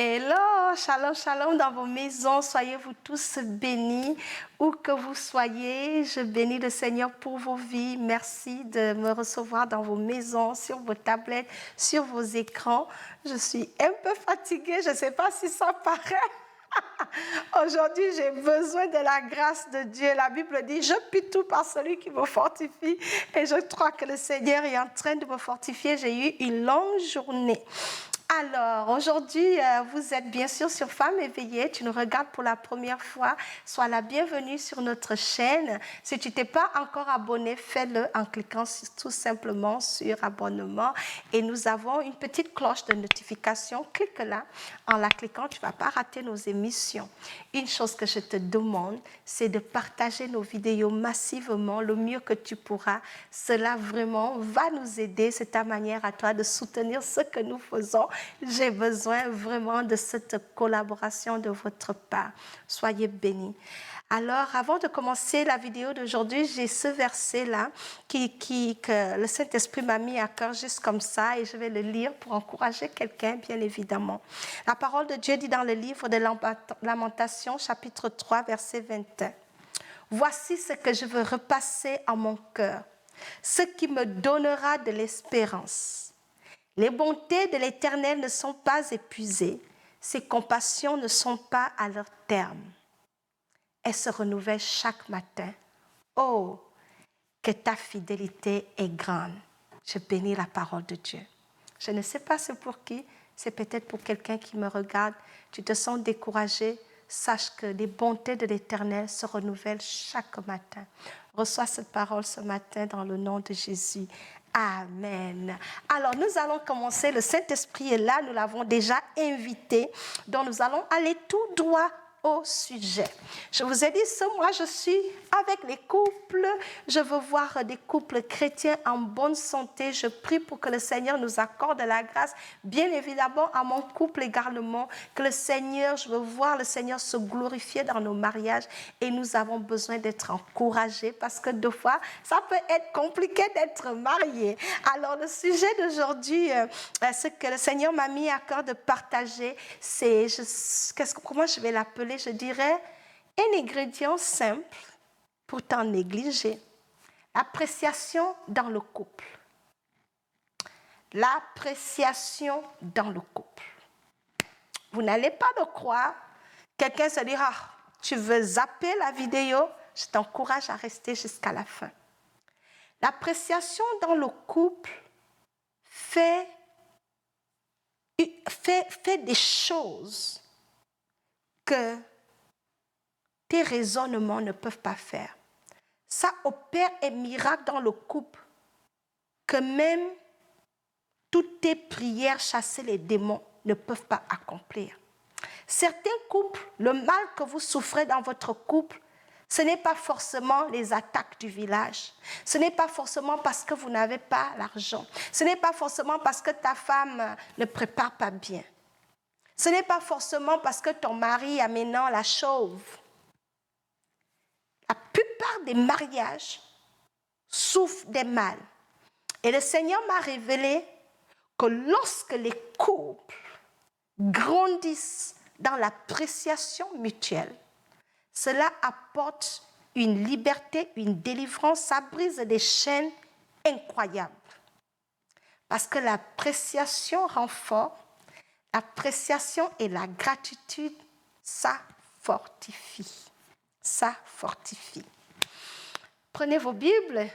Hello, shalom, shalom dans vos maisons. Soyez-vous tous bénis, où que vous soyez. Je bénis le Seigneur pour vos vies. Merci de me recevoir dans vos maisons, sur vos tablettes, sur vos écrans. Je suis un peu fatiguée, je ne sais pas si ça paraît. Aujourd'hui, j'ai besoin de la grâce de Dieu. La Bible dit, je puis tout par celui qui me fortifie. Et je crois que le Seigneur est en train de me fortifier. J'ai eu une longue journée. Alors, aujourd'hui, vous êtes bien sûr sur Femmes éveillées. Tu nous regardes pour la première fois. Sois la bienvenue sur notre chaîne. Si tu t'es pas encore abonné, fais-le en cliquant tout simplement sur abonnement. Et nous avons une petite cloche de notification. Clique là. En la cliquant, tu ne vas pas rater nos émissions. Une chose que je te demande, c'est de partager nos vidéos massivement, le mieux que tu pourras. Cela vraiment va nous aider. C'est ta manière à toi de soutenir ce que nous faisons. J'ai besoin vraiment de cette collaboration de votre part. Soyez bénis. Alors, avant de commencer la vidéo d'aujourd'hui, j'ai ce verset-là que le Saint-Esprit m'a mis à cœur juste comme ça et je vais le lire pour encourager quelqu'un, bien évidemment. La parole de Dieu dit dans le livre de Lamentations, chapitre 3, verset 21. « Voici ce que je veux repasser en mon cœur, ce qui me donnera de l'espérance. Les bontés de l'Éternel ne sont pas épuisées, ses compassions ne sont pas à leur terme. Elles se renouvellent chaque matin. Oh, que ta fidélité est grande. » Je bénis la parole de Dieu. Je ne sais pas c'est pour qui, c'est peut-être pour quelqu'un qui me regarde. Tu te sens découragé, sache que les bontés de l'Éternel se renouvellent chaque matin. Reçois cette parole ce matin dans le nom de Jésus. Amen. Alors, nous allons commencer. Le Saint-Esprit est là, nous l'avons déjà invité. Donc, nous allons aller tout droit au sujet. Je vous ai dit, ce mois, je suis avec les couples. Je veux voir des couples chrétiens en bonne santé. Je prie pour que le Seigneur nous accorde la grâce. Bien évidemment, à mon couple également, que le Seigneur, je veux voir le Seigneur se glorifier dans nos mariages. Et nous avons besoin d'être encouragés parce que des fois, ça peut être compliqué d'être marié. Alors, le sujet d'aujourd'hui, ce que le Seigneur m'a mis à cœur de partager, c'est, comment je vais l'appeler? Je dirais un ingrédient simple, pourtant négligé, l'appréciation dans le couple. L'appréciation dans le couple. Vous n'allez pas le croire. Quelqu'un se dit, ah, tu veux zapper la vidéo? Je t'encourage à rester jusqu'à la fin. L'appréciation dans le couple fait des choses que tes raisonnements ne peuvent pas faire. Ça opère un miracle dans le couple que même toutes tes prières chasser les démons ne peuvent pas accomplir. Certains couples, le mal que vous souffrez dans votre couple, ce n'est pas forcément les attaques du village. Ce n'est pas forcément parce que vous n'avez pas l'argent. Ce n'est pas forcément parce que ta femme ne prépare pas bien. Ce n'est pas forcément parce que ton mari a maintenant la chauve. La plupart des mariages souffrent des mal. Et le Seigneur m'a révélé que lorsque les couples grandissent dans l'appréciation mutuelle, cela apporte une liberté, une délivrance, ça brise des chaînes incroyables. Parce que l'appréciation rend fort, l'appréciation et la gratitude, ça fortifie. Ça fortifie. Prenez vos Bibles.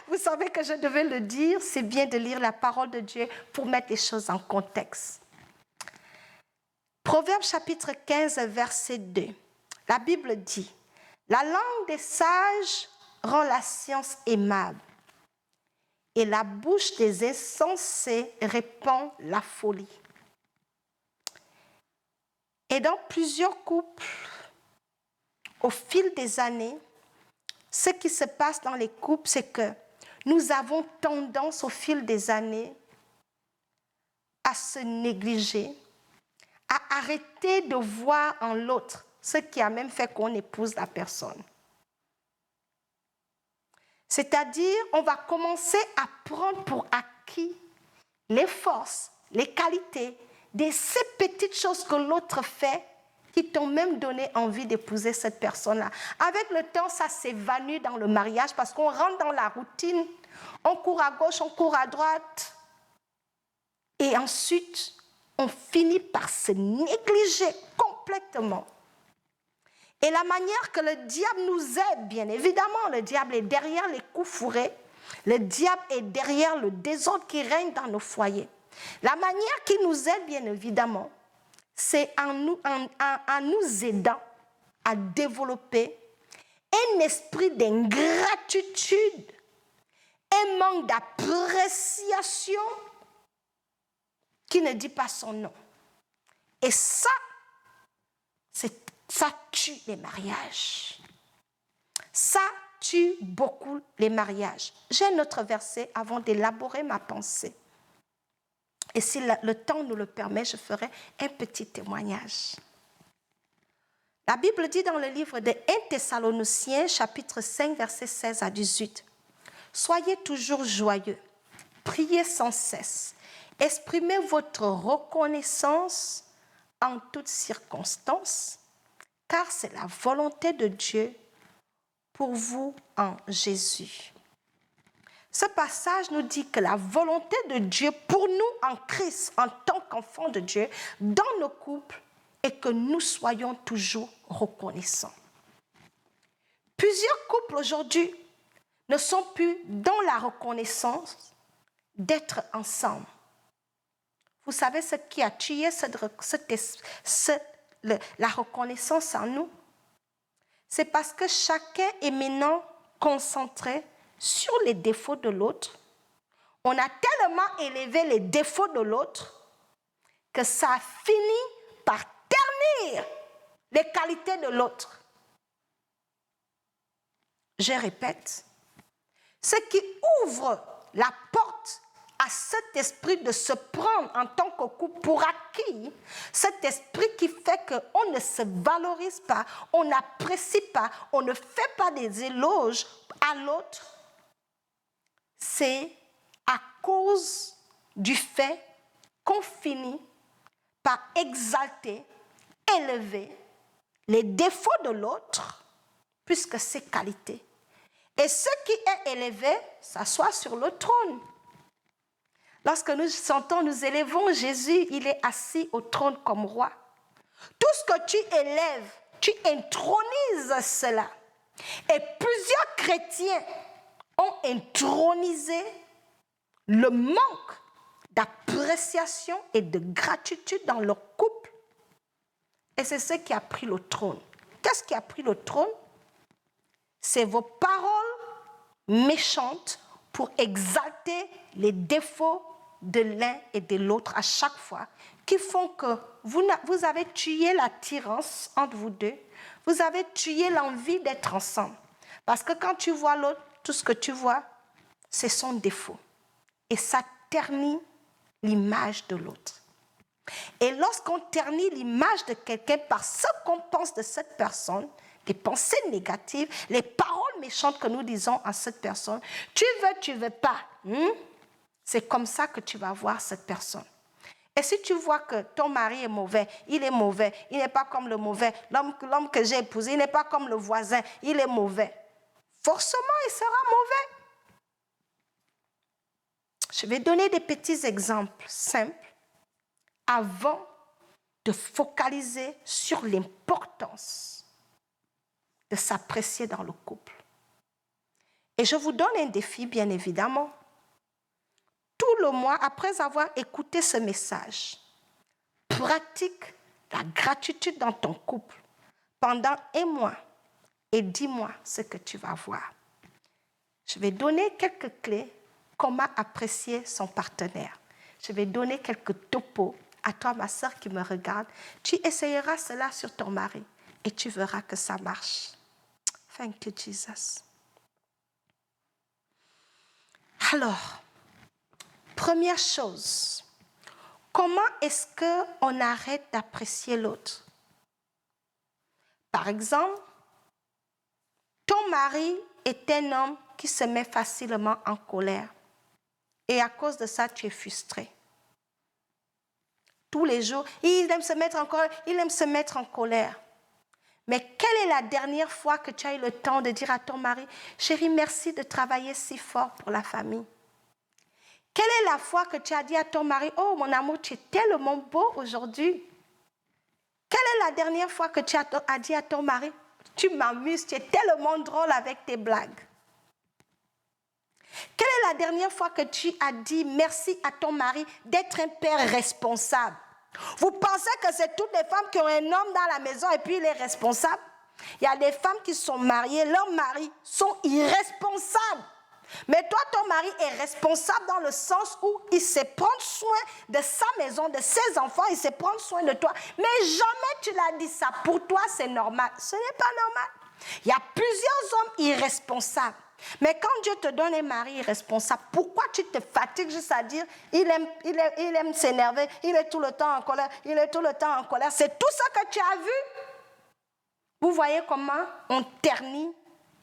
Vous savez que je devais le dire, c'est bien de lire la parole de Dieu pour mettre les choses en contexte. Proverbe chapitre 15, verset 2. La Bible dit, « La langue des sages rend la science aimable, et la bouche des insensés répand la folie. » Et dans plusieurs couples, au fil des années, ce qui se passe dans les couples, c'est que nous avons tendance au fil des années à se négliger, à arrêter de voir en l'autre ce qui a même fait qu'on épouse la personne. C'est-à-dire, on va commencer à prendre pour acquis les forces, les qualités, ces petites choses que l'autre fait qui t'ont même donné envie d'épouser cette personne-là. Avec le temps, ça s'évanouit dans le mariage parce qu'on rentre dans la routine, on court à gauche, on court à droite. Et ensuite, on finit par se négliger complètement. Et la manière que le diable nous aide, bien évidemment, le diable est derrière les coups fourrés, le diable est derrière le désordre qui règne dans nos foyers. La manière qu'il nous aide, bien évidemment, c'est en nous aidant à développer un esprit d'ingratitude, un manque d'appréciation qui ne dit pas son nom. Et ça tue les mariages. Ça tue beaucoup les mariages. J'ai un autre verset avant d'élaborer ma pensée. Et si le temps nous le permet, je ferai un petit témoignage. La Bible dit dans le livre de 1 Thessaloniciens, chapitre 5, versets 16 à 18, « Soyez toujours joyeux, priez sans cesse, exprimez votre reconnaissance en toutes circonstances, car c'est la volonté de Dieu pour vous en Jésus. » Ce passage nous dit que la volonté de Dieu pour nous en Christ, en tant qu'enfants de Dieu, dans nos couples, est que nous soyons toujours reconnaissants. Plusieurs couples aujourd'hui ne sont plus dans la reconnaissance d'être ensemble. Vous savez ce qui a tué la reconnaissance en nous? C'est parce que chacun est maintenant concentré sur les défauts de l'autre. On a tellement élevé les défauts de l'autre que ça a fini par ternir les qualités de l'autre. Je répète, ce qui ouvre la porte à cet esprit de se prendre en tant que couple pour acquis, cet esprit qui fait qu'on ne se valorise pas, on n'apprécie pas, on ne fait pas des éloges à l'autre, c'est à cause du fait qu'on finit par exalter, élever les défauts de l'autre plus que ses qualités. Et ce qui est élevé s'assoit sur le trône. Lorsque nous chantons, nous élevons Jésus, il est assis au trône comme roi. Tout ce que tu élèves, tu intronises cela. Et plusieurs chrétiens ont intronisé le manque d'appréciation et de gratitude dans leur couple. Et c'est ce qui a pris le trône. Qu'est-ce qui a pris le trône? C'est vos paroles méchantes pour exalter les défauts de l'un et de l'autre à chaque fois, qui font que vous avez tué l'attirance entre vous deux, vous avez tué l'envie d'être ensemble. Parce que quand tu vois l'autre, tout ce que tu vois, c'est son défaut. Et ça ternit l'image de l'autre. Et lorsqu'on ternit l'image de quelqu'un par ce qu'on pense de cette personne, les pensées négatives, les paroles méchantes que nous disons à cette personne, tu veux pas, c'est comme ça que tu vas voir cette personne. Et si tu vois que ton mari est mauvais, il n'est pas comme le mauvais, l'homme que j'ai épousé, il n'est pas comme le voisin, il est mauvais, forcément il sera mauvais. Je vais donner des petits exemples simples avant de focaliser sur l'importance de s'apprécier dans le couple. Et je vous donne un défi, bien évidemment. Tout le mois, après avoir écouté ce message, pratique la gratitude dans ton couple pendant 1 mois et dis-moi ce que tu vas voir. Je vais donner quelques clés, comment apprécier son partenaire. Je vais donner quelques topos à toi, ma sœur qui me regarde. Tu essayeras cela sur ton mari et tu verras que ça marche. Thank you, Jesus. Alors, première chose, comment est-ce qu'on arrête d'apprécier l'autre? Par exemple, ton mari est un homme qui se met facilement en colère et à cause de ça, tu es frustré. tous les jours. Il aime se mettre en colère, il aime se mettre en colère. Mais quelle est la dernière fois que tu as eu le temps de dire à ton mari, chérie, merci de travailler si fort pour la famille? Quelle est la fois que tu as dit à ton mari, oh mon amour, tu es tellement beau aujourd'hui? Quelle est la dernière fois que tu as dit à ton mari, tu m'amuses, tu es tellement drôle avec tes blagues? Quelle est la dernière fois que tu as dit merci à ton mari d'être un père responsable? Vous pensez que c'est toutes les femmes qui ont un homme dans la maison et puis il est responsable? Il y a des femmes qui sont mariées, leurs maris sont irresponsables. Mais toi, ton mari est responsable dans le sens où il sait prendre soin de sa maison, de ses enfants, il sait prendre soin de toi. Mais jamais tu l'as dit ça. Pour toi, c'est normal. Ce n'est pas normal. Il y a plusieurs hommes irresponsables. Mais quand Dieu te donne un mari irresponsable, pourquoi tu te fatigues juste à dire il aime s'énerver, il est tout le temps en colère, il est tout le temps en colère? C'est tout ça que tu as vu? Vous voyez comment on ternit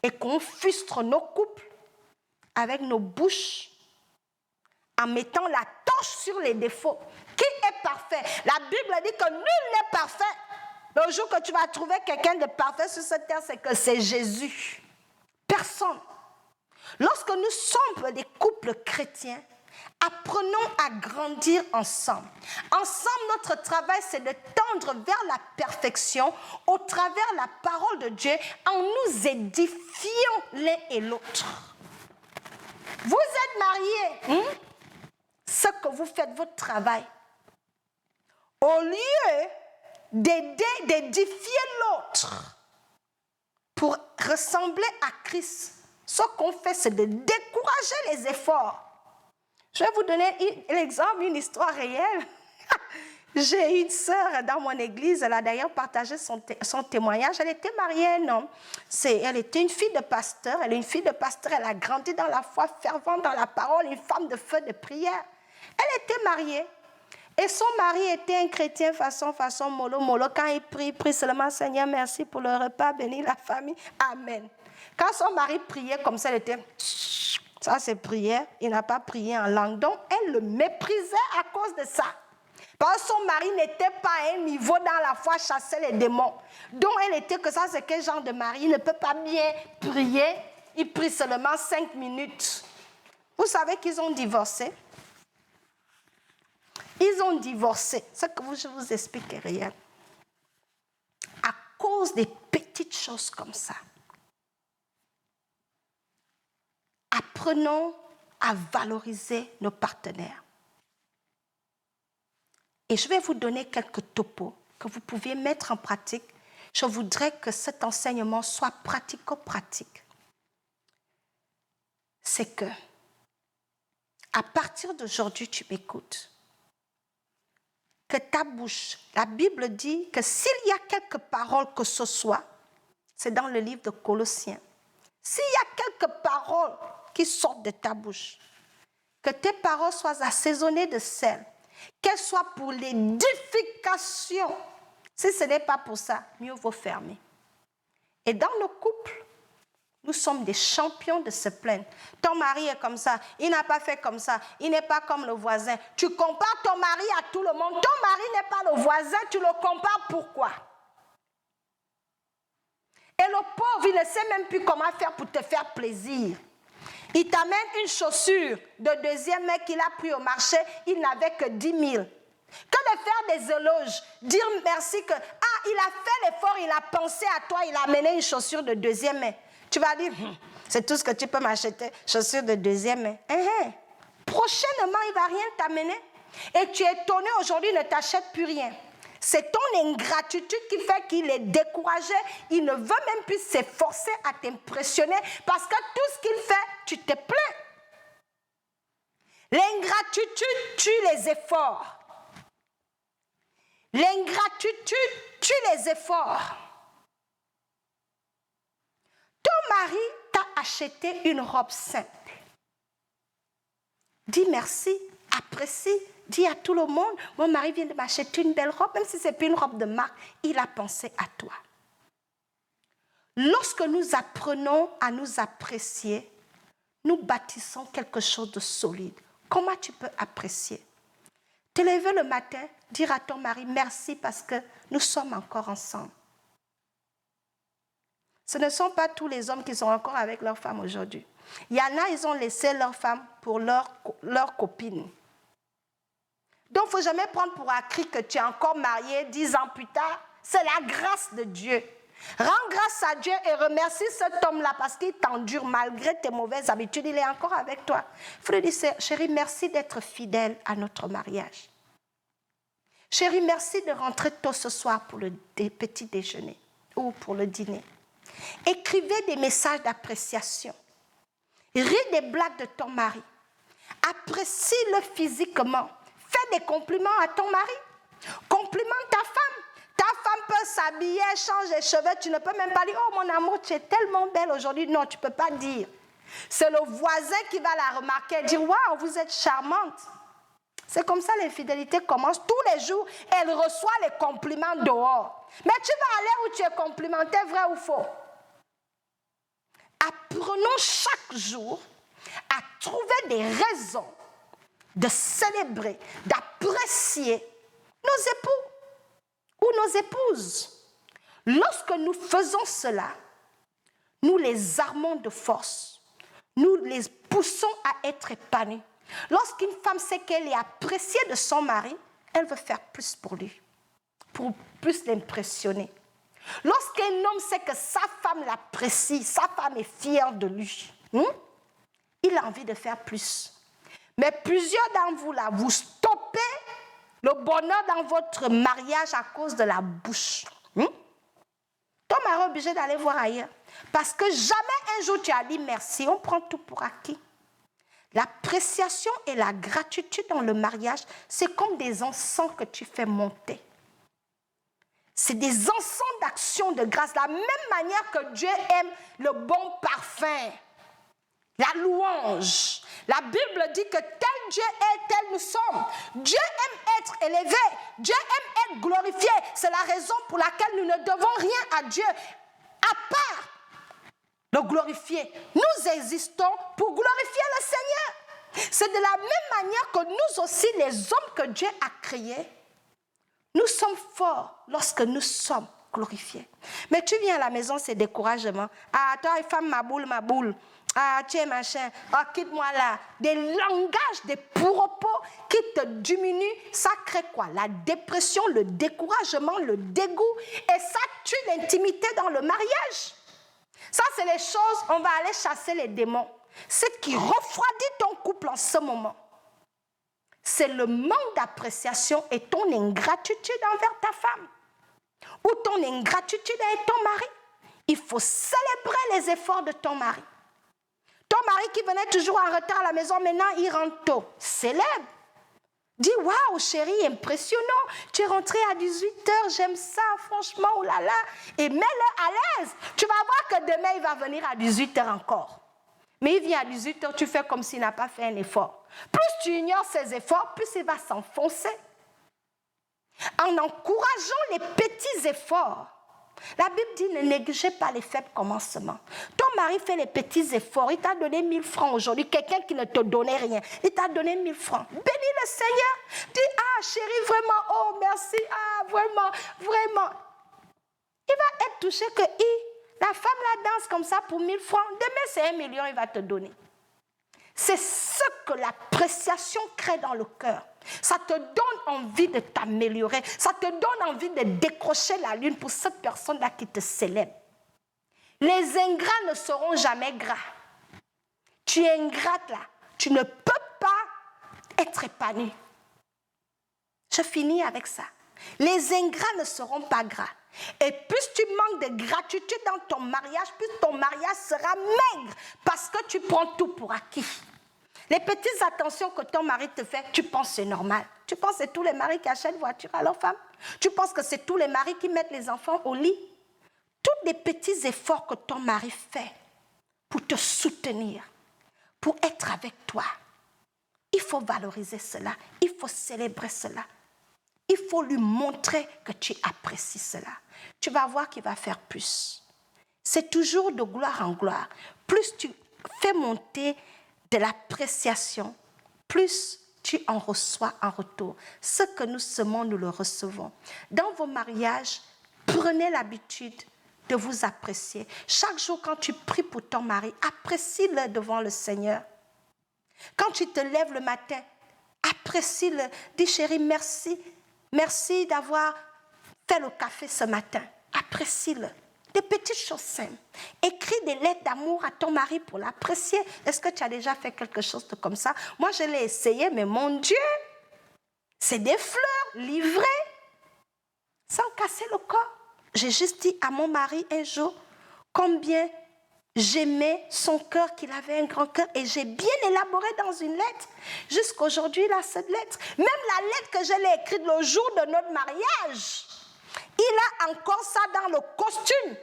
et qu'on frustre nos couples avec nos bouches en mettant la torche sur les défauts. Qui est parfait? La Bible dit que nul n'est parfait. Le jour que tu vas trouver quelqu'un de parfait sur cette terre, c'est que c'est Jésus. Personne. Lorsque nous sommes des couples chrétiens, apprenons à grandir ensemble. Ensemble, notre travail, c'est de tendre vers la perfection au travers de la parole de Dieu en nous édifiant l'un et l'autre. Vous êtes mariés, ce que vous faites, votre travail, au lieu d'édifier l'autre pour ressembler à Christ, ce qu'on fait, c'est de décourager les efforts. Je vais vous donner l'exemple, une histoire réelle. J'ai une sœur dans mon église, elle a d'ailleurs partagé son témoignage. Elle était mariée à un homme. Elle était une fille de pasteur. Elle est une fille de pasteur. Elle a grandi dans la foi, fervente dans la parole, une femme de feu, de prière. Elle était mariée. Et son mari était un chrétien façon mollo. Quand il prie seulement, Seigneur, merci pour le repas, bénis la famille. Amen. Quand son mari priait comme ça, elle était... Ça, c'est prière. Il n'a pas prié en langue. Donc, elle le méprisait à cause de ça. Parce que son mari n'était pas à un niveau dans la foi, chassait les démons. Donc, elle était que ça, c'est quel genre de mari? Il ne peut pas bien prier. Il prie seulement 5 minutes. Vous savez qu'ils ont divorcé? Ils ont divorcé. Ce que je vous explique est réel. À cause des petites choses comme ça. Apprenons à valoriser nos partenaires. Et je vais vous donner quelques topos que vous pouvez mettre en pratique. Je voudrais que cet enseignement soit pratico-pratique. C'est que, à partir d'aujourd'hui, tu m'écoutes. Que ta bouche, la Bible dit que s'il y a quelques paroles que ce soit, c'est dans le livre de Colossiens, s'il y a quelques paroles qui sortent de ta bouche, que tes paroles soient assaisonnées de sel, qu'elles soient pour l'édification. Si ce n'est pas pour ça, mieux vaut fermer. Et dans nos couples, nous sommes des champions de se plaindre. Ton mari est comme ça, il n'a pas fait comme ça, il n'est pas comme le voisin. Tu compares ton mari à tout le monde. Ton mari n'est pas le voisin, tu le compares pourquoi? Et le pauvre, il ne sait même plus comment faire pour te faire plaisir. Il t'amène une chaussure de deuxième main qu'il a pris au marché, il n'avait que 10 000. Que de faire des éloges, dire merci que, il a fait l'effort, il a pensé à toi, il a amené une chaussure de deuxième main. Tu vas dire, c'est tout ce que tu peux m'acheter, chaussure de deuxième main. Prochainement, il ne va rien t'amener. Et tu es étonné aujourd'hui, il ne t'achète plus rien. C'est ton ingratitude qui fait qu'il est découragé. Il ne veut même plus s'efforcer à t'impressionner parce que tout ce qu'il fait, tu te plains. L'ingratitude tue les efforts. L'ingratitude tue les efforts. Ton mari t'a acheté une robe simple. Dis merci, apprécie, dis à tout le monde, mon mari vient de m'acheter une belle robe, même si ce n'est plus une robe de marque, il a pensé à toi. Lorsque nous apprenons à nous apprécier, nous bâtissons quelque chose de solide. Comment tu peux apprécier? Te lever le matin, dire à ton mari merci parce que nous sommes encore ensemble. Ce ne sont pas tous les hommes qui sont encore avec leur femme aujourd'hui. Il y en a, ils ont laissé leur femme pour leur copine. Donc, il ne faut jamais prendre pour acquis que tu es encore marié 10 ans plus tard. C'est la grâce de Dieu. Rends grâce à Dieu et remercie cet homme-là parce qu'il t'endure malgré tes mauvaises habitudes. Il est encore avec toi. Il faut lui dire, chérie, merci d'être fidèle à notre mariage. Chérie, merci de rentrer tôt ce soir pour le petit déjeuner ou pour le dîner. Écrivez des messages d'appréciation. Ris des blagues de ton mari. Apprécie-le physiquement. Fais des compliments à ton mari. Complimente ta femme. Ta femme peut s'habiller, change les cheveux. Tu ne peux même pas dire, oh mon amour, tu es tellement belle aujourd'hui. Non, tu ne peux pas dire. C'est le voisin qui va la remarquer et dire, waouh, vous êtes charmante. C'est comme ça l'infidélité commence. Tous les jours, elle reçoit les compliments dehors. Mais tu vas aller où tu es complimenté, vrai ou faux? Apprenons chaque jour à trouver des raisons de célébrer, d'apprécier nos époux ou nos épouses. Lorsque nous faisons cela, nous les armons de force. Nous les poussons à être épanouis. Lorsqu'une femme sait qu'elle est appréciée de son mari, elle veut faire plus pour lui, pour plus l'impressionner. Lorsqu'un homme sait que sa femme l'apprécie, sa femme est fière de lui, il a envie de faire plus. Mais plusieurs d'entre vous, là, vous stoppez le bonheur dans votre mariage à cause de la bouche. Ton mari est obligé d'aller voir ailleurs. Parce que jamais un jour tu as dit merci, on prend tout pour acquis. L'appréciation et la gratitude dans le mariage, c'est comme des encens que tu fais monter. C'est des encens d'action de grâce. De la même manière que Dieu aime le bon parfum, la louange. La Bible dit que tel Dieu est, tel nous sommes. Dieu aime être élevé. Dieu aime être glorifié. C'est la raison pour laquelle nous ne devons rien à Dieu, à part le glorifier. Nous existons pour glorifier le Seigneur. C'est de la même manière que nous aussi, les hommes que Dieu a créés, nous sommes forts lorsque nous sommes glorifiés. Mais tu viens à la maison, c'est découragement. Ah, toi, femme, ma boule. Ah, tu es machin. Ah, quitte-moi là. Des langages, des propos qui te diminuent. Ça crée quoi? La dépression, le découragement, le dégoût. Et ça tue l'intimité dans le mariage. Ça, c'est les choses, on va aller chasser les démons. Ce qui refroidit ton couple en ce moment, c'est le manque d'appréciation et ton ingratitude envers ta femme. Ou ton ingratitude avec ton mari. Il faut célébrer les efforts de ton mari. Ton mari qui venait toujours en retard à la maison, maintenant il rentre tôt. Célèbre. Dis, waouh chérie, impressionnant. Tu es rentrée à 18h, j'aime ça, franchement, oh là là. Et mets-le à l'aise. Tu vas voir que demain il va venir à 18h encore. Mais il vient à 18h, tu fais comme s'il n'a pas fait un effort. Plus tu ignores ses efforts, plus il va s'enfoncer. En encourageant les petits efforts, la Bible dit ne négligez pas les faibles commencements. Ton mari fait les petits efforts, il t'a donné 1000 francs aujourd'hui, quelqu'un qui ne te donnait rien, il t'a donné 1000 francs. Bénis le Seigneur, dis ah chérie vraiment, oh merci, ah vraiment. Il va être touché que la femme la danse comme ça pour 1000 francs, demain c'est 1 million, il va te donner. C'est ce que l'appréciation crée dans le cœur. Ça te donne envie de t'améliorer. Ça te donne envie de décrocher la lune pour cette personne-là qui te célèbre. Les ingrats ne seront jamais gras. Tu es ingrate là. Tu ne peux pas être épanoui. Je finis avec ça. Les ingrats ne seront pas gras. Et plus tu manques de gratitude dans ton mariage, plus ton mariage sera maigre parce que tu prends tout pour acquis. Les petites attentions que ton mari te fait, tu penses que c'est normal. Tu penses que c'est tous les maris qui achètent voiture à leur femme. Tu penses que c'est tous les maris qui mettent les enfants au lit. Tous les petits efforts que ton mari fait pour te soutenir, pour être avec toi, il faut valoriser cela, il faut célébrer cela. Il faut lui montrer que tu apprécies cela. Tu vas voir qu'il va faire plus. C'est toujours de gloire en gloire. Plus tu fais monter de l'appréciation, plus tu en reçois en retour. Ce que nous semons, nous le recevons. Dans vos mariages, prenez l'habitude de vous apprécier. Chaque jour, quand tu pries pour ton mari, apprécie-le devant le Seigneur. Quand tu te lèves le matin, apprécie-le. Dis, chérie, merci. Merci d'avoir fait le café ce matin. Apprécie-le. Des petites choses simples. Écris des lettres d'amour à ton mari pour l'apprécier. Est-ce que tu as déjà fait quelque chose de comme ça? Moi, je l'ai essayé, mais mon Dieu, c'est des fleurs livrées sans casser le corps. J'ai juste dit à mon mari un jour combien j'aimais son cœur, qu'il avait un grand cœur, et j'ai bien élaboré dans une lettre. Jusqu'aujourd'hui, il a cette lettre. Même la lettre que je l'ai écrite le jour de notre mariage, il a encore ça dans le costume.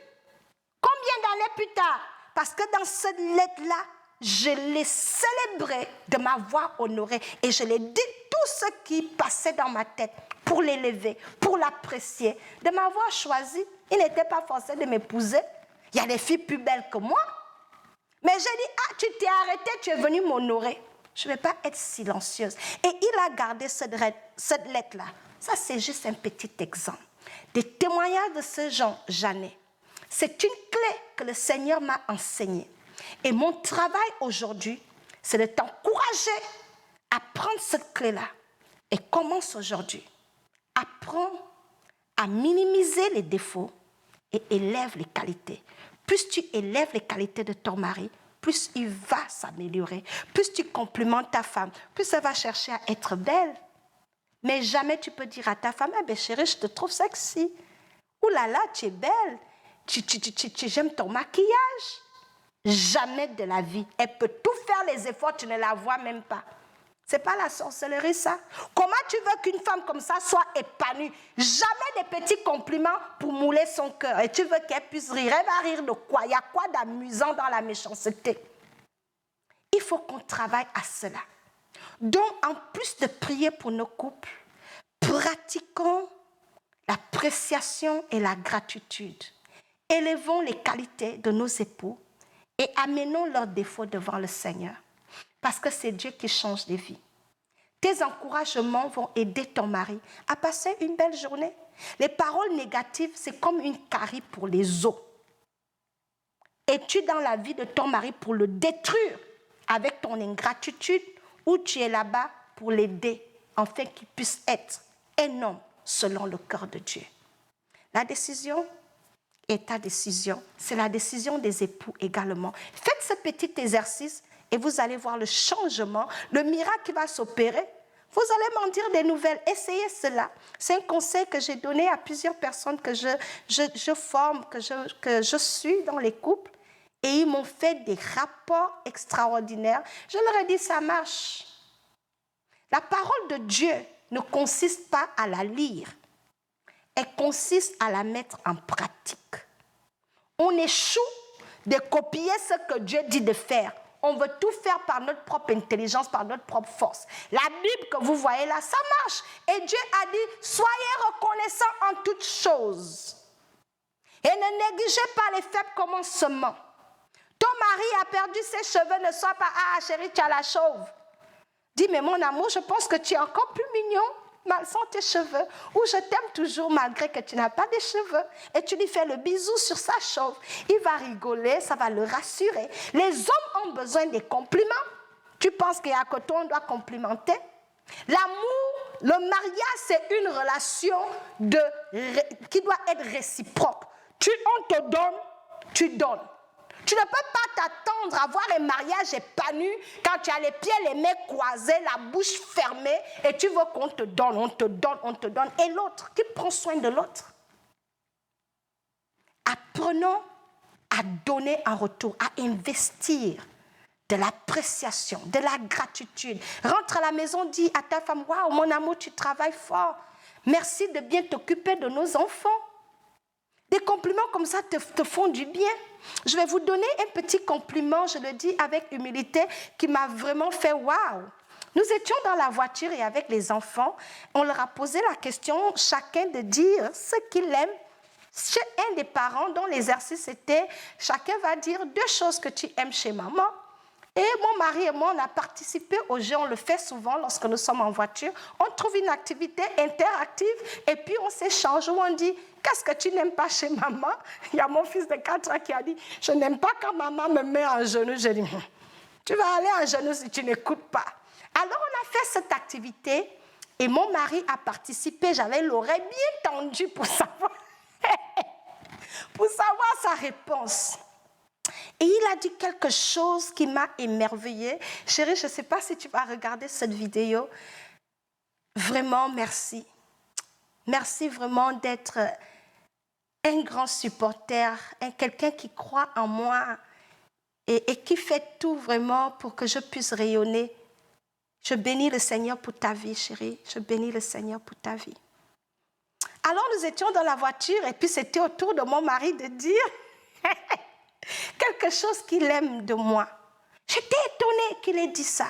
Combien d'années plus tard? Parce que dans cette lettre-là, je l'ai célébré de m'avoir honoré et je l'ai dit tout ce qui passait dans ma tête pour l'élever, pour l'apprécier, de m'avoir choisi. Il n'était pas forcé de m'épouser. Il y a des filles plus belles que moi. Mais j'ai dit, tu t'es arrêtée, tu es venue m'honorer. Je ne vais pas être silencieuse. Et il a gardé cette lettre-là. Ça, c'est juste un petit exemple. Des témoignages de ce genre, j'en ai. C'est une clé que le Seigneur m'a enseignée. Et mon travail aujourd'hui, c'est de t'encourager à prendre cette clé-là. Et commence aujourd'hui. Apprends à minimiser les défauts et élève les qualités. Plus tu élèves les qualités de ton mari, plus il va s'améliorer. Plus tu complimentes ta femme, plus elle va chercher à être belle. Mais jamais tu peux dire à ta femme, eh bien chérie, je te trouve sexy. Ouh là là, tu es belle. J'aime ton maquillage. Jamais de la vie. Elle peut tout faire les efforts, tu ne la vois même pas. C'est pas la sorcellerie, ça. Comment tu veux qu'une femme comme ça soit épanouie? Jamais des petits compliments pour mouler son cœur. Et tu veux qu'elle puisse rire. Elle va rire de quoi? Il y a quoi d'amusant dans la méchanceté? Il faut qu'on travaille à cela. Donc, en plus de prier pour nos couples, pratiquons l'appréciation et la gratitude. Élevons les qualités de nos époux et amenons leurs défauts devant le Seigneur. Parce que c'est Dieu qui change les vies. Tes encouragements vont aider ton mari à passer une belle journée. Les paroles négatives, c'est comme une carie pour les os. Es-tu dans la vie de ton mari pour le détruire avec ton ingratitude ou tu es là-bas pour l'aider afin qu'il puisse être un homme selon le cœur de Dieu? La décision est ta décision. C'est la décision des époux également. Faites ce petit exercice et vous allez voir le changement, le miracle qui va s'opérer. Vous allez m'en dire des nouvelles. Essayez cela. C'est un conseil que j'ai donné à plusieurs personnes que je forme, que je suis dans les couples. Et ils m'ont fait des rapports extraordinaires. Je leur ai dit, ça marche. La parole de Dieu ne consiste pas à la lire. Elle consiste à la mettre en pratique. On échoue de copier ce que Dieu dit de faire. On veut tout faire par notre propre intelligence, par notre propre force. La Bible que vous voyez là, ça marche. Et Dieu a dit, soyez reconnaissants en toutes choses. Et ne négligez pas les faibles commencements. Ton mari a perdu ses cheveux, ne sois pas, chérie, tu as la chauve. Dis, mais mon amour, je pense que tu es encore plus mignon. Sans tes cheveux, ou je t'aime toujours malgré que tu n'as pas de cheveux, et tu lui fais le bisou sur sa chauve, il va rigoler, ça va le rassurer. Les hommes ont besoin des compliments. Tu penses qu'il y a que toi on doit complimenter? L'amour, le mariage, c'est une relation qui doit être réciproque. On te donne, tu donnes. Tu ne peux pas t'attendre à voir un mariage épanoui quand tu as les pieds, les mains croisés, la bouche fermée et tu veux qu'on te donne, on te donne, on te donne. Et l'autre, qui prend soin de l'autre? Apprenons à donner en retour, à investir de l'appréciation, de la gratitude. Rentre à la maison, dis à ta femme, waouh, mon amour, tu travailles fort. Merci de bien t'occuper de nos enfants. Des compliments comme ça te font du bien. Je vais vous donner un petit compliment, je le dis avec humilité, qui m'a vraiment fait waouh. Nous étions dans la voiture et avec les enfants, on leur a posé la question, chacun de dire ce qu'il aime. Chez un des parents, dont l'exercice était, chacun va dire 2 choses que tu aimes chez maman Et mon mari et moi, on a participé au jeu, on le fait souvent lorsque nous sommes en voiture. On trouve une activité interactive et puis on s'échange où on dit « Qu'est-ce que tu n'aimes pas chez maman ?» Il y a mon fils de 4 ans qui a dit « Je n'aime pas quand maman me met en genoux. » J'ai dit « Tu vas aller en genoux si tu n'écoutes pas. » Alors on a fait cette activité et mon mari a participé. J'avais l'oreille bien tendue pour savoir sa réponse. Et il a dit quelque chose qui m'a émerveillée. Chérie, je ne sais pas si tu vas regarder cette vidéo. Vraiment, merci. Merci vraiment d'être un grand supporter, quelqu'un qui croit en moi et qui fait tout vraiment pour que je puisse rayonner. Je bénis le Seigneur pour ta vie, chérie. Je bénis le Seigneur pour ta vie. Alors, nous étions dans la voiture et puis c'était au tour de mon mari de dire quelque chose qu'il aime de moi. J'étais étonnée qu'il ait dit ça.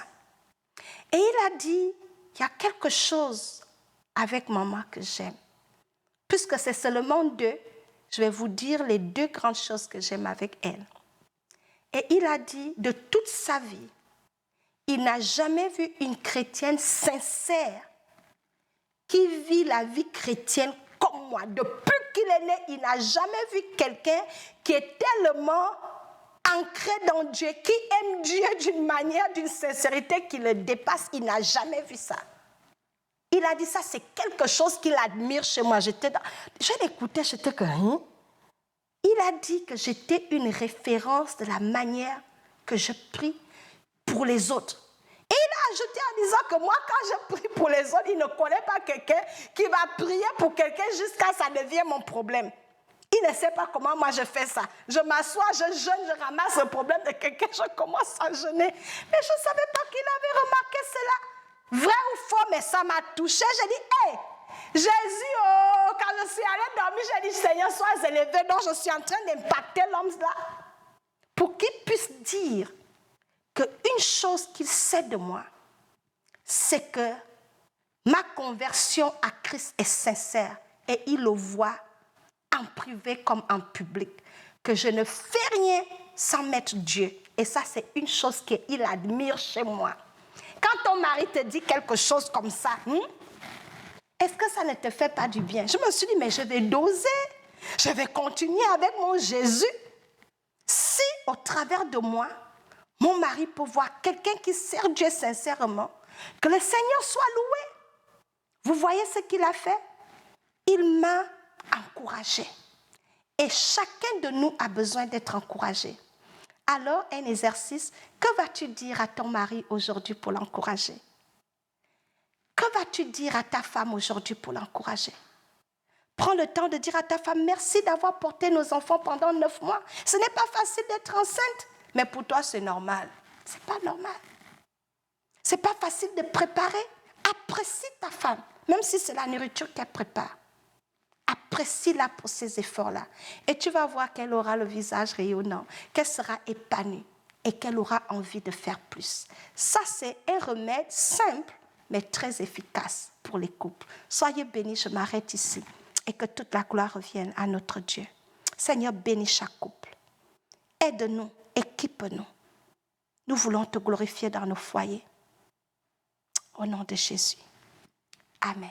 Et il a dit, il y a quelque chose avec maman que j'aime. Puisque c'est seulement 2, je vais vous dire les 2 grandes choses que j'aime avec elle. Et il a dit, de toute sa vie, il n'a jamais vu une chrétienne sincère qui vit la vie chrétienne comme moi. Depuis qu'il est né, il n'a jamais vu quelqu'un qui est tellement ancré dans Dieu, qui aime Dieu d'une manière, d'une sincérité qui le dépasse. Il n'a jamais vu ça. Il a dit ça, c'est quelque chose qu'il admire chez moi. Je l'écoutais, j'étais comme... Il a dit que j'étais une référence de la manière que je prie pour les autres. Et il a ajouté en disant que moi, quand je prie pour les autres, il ne connaît pas quelqu'un qui va prier pour quelqu'un jusqu'à ce que ça devienne mon problème. Il ne sait pas comment moi je fais ça. Je m'assois, je jeûne, je ramasse le problème de quelqu'un, je commence à jeûner. Mais je ne savais pas qu'il avait remarqué cela. Vrai ou faux, mais ça m'a touché. J'ai dit, hé, Jésus, oh, quand je suis allée dormir, j'ai dit, Seigneur, sois élevé. Donc je suis en train d'impacter l'homme là. Pour qu'il puisse dire qu'une chose qu'il sait de moi, c'est que ma conversion à Christ est sincère. Et il le voit en privé comme en public, que je ne fais rien sans mettre Dieu. Et ça, c'est une chose qu'il admire chez moi. Quand ton mari te dit quelque chose comme ça, est-ce que ça ne te fait pas du bien? Je me suis dit, mais je vais doser. Je vais continuer avec mon Jésus. Si, au travers de moi, mon mari peut voir quelqu'un qui sert Dieu sincèrement, que le Seigneur soit loué. Vous voyez ce qu'il a fait? Il m'a encouragé. Et chacun de nous a besoin d'être encouragé. Alors, un exercice, que vas-tu dire à ton mari aujourd'hui pour l'encourager? Que vas-tu dire à ta femme aujourd'hui pour l'encourager? Prends le temps de dire à ta femme, merci d'avoir porté nos enfants pendant 9 mois. Ce n'est pas facile d'être enceinte, mais pour toi, c'est normal. Ce n'est pas normal. Ce n'est pas facile de préparer. Apprécie ta femme, même si c'est la nourriture qu'elle prépare. Apprécie-la pour ces efforts-là. Et tu vas voir qu'elle aura le visage rayonnant, qu'elle sera épanouie et qu'elle aura envie de faire plus. Ça, c'est un remède simple, mais très efficace pour les couples. Soyez bénis, je m'arrête ici. Et que toute la gloire revienne à notre Dieu. Seigneur, bénis chaque couple. Aide-nous, équipe-nous. Nous voulons te glorifier dans nos foyers. Au nom de Jésus. Amen.